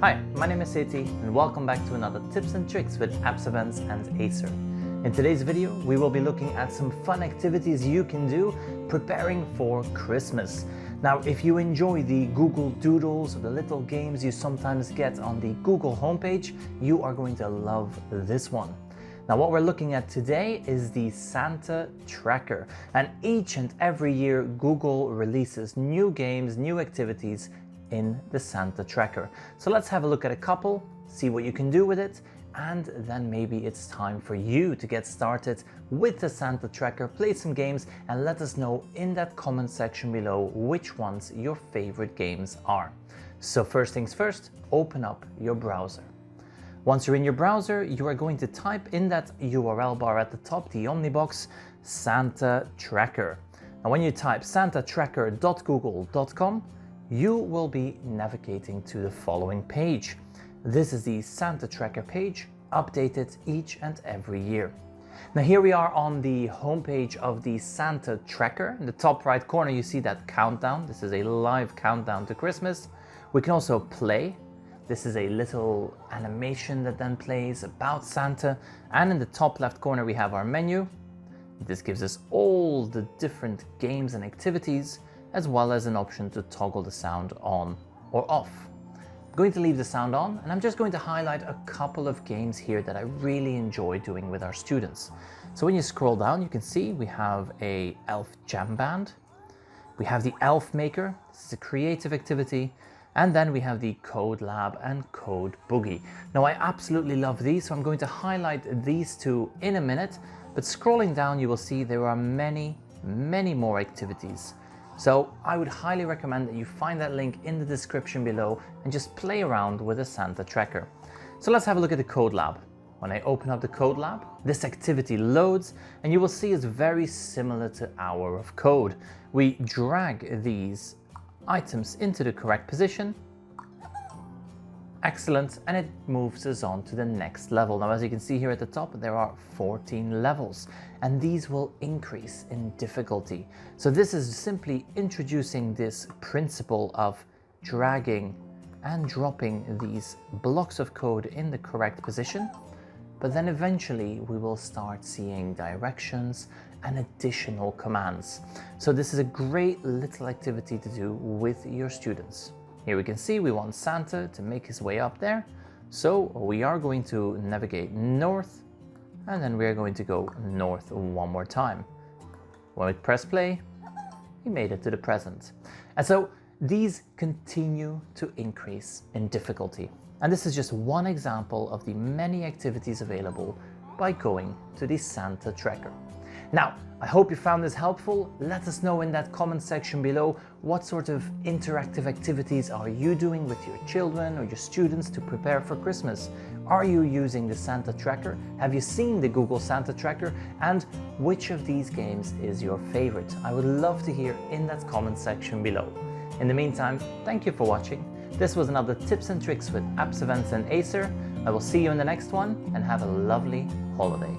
Hi, my name is Seti and welcome back to another tips and tricks with AppsEvents and Acer. In today's video, we will be looking at some fun activities you can do preparing for Christmas. Now, if you enjoy the Google Doodles or the little games you sometimes get on the Google homepage, you are going to love this one. Now, what we're looking at today is the Santa Tracker. And each and every year, Google releases new games, new activities in the Santa Tracker. So let's have a look at a couple, see what you can do with it, and then maybe it's time for you to get started with the Santa Tracker, play some games, and let us know in that comment section below which ones your favorite games are. So first things first, open up your browser. Once you're in your browser, you are going to type in that URL bar at the top, the omnibox, Santa Tracker. Now when you type santatracker.google.com, you will be navigating to the following page. This is the Santa Tracker page, updated each and every year. Now here we are on the homepage of the Santa Tracker. In the top right corner you see that countdown. This is a live countdown to Christmas. We can also play. This is a little animation that then plays about Santa. And in the top left corner we have our menu. This gives us all the different games and activities, as well as an option to toggle the sound on or off. I'm going to leave the sound on, and I'm just going to highlight a couple of games here that I really enjoy doing with our students. So when you scroll down, you can see we have a Elf Jam Band, we have the Elf Maker, this is a creative activity, and then we have the Code Lab and Code Boogie. Now I absolutely love these, so I'm going to highlight these two in a minute, but scrolling down you will see there are many more activities. So I would highly recommend that you find that link in the description below and just play around with the Santa Tracker. So let's have a look at the Code Lab. When I open up the Code Lab, this activity loads and you will see it's very similar to Hour of Code. We drag these items into the correct position. Excellent, and it moves us on to the next level. Now, as you can see here at the top, there are 14 levels, and these will increase in difficulty. So this is simply introducing this principle of dragging and dropping these blocks of code in the correct position, but then eventually we will start seeing directions and additional commands. So this is a great little activity to do with your students. Here we can see we want Santa to make his way up there. So we are going to navigate north, and then we are going to go north one more time. When we press play, we made it to the present. And so these continue to increase in difficulty. And this is just one example of the many activities available by going to the Santa Tracker. Now, I hope you found this helpful. Let us know in that comment section below what sort of interactive activities are you doing with your children or your students to prepare for Christmas. Are you using the Santa Tracker? Have you seen the Google Santa Tracker? And which of these games is your favorite? I would love to hear in that comment section below. In the meantime, thank you for watching. This was another Tips and Tricks with AppsEvents and Acer. I will see you in the next one, and have a lovely holiday.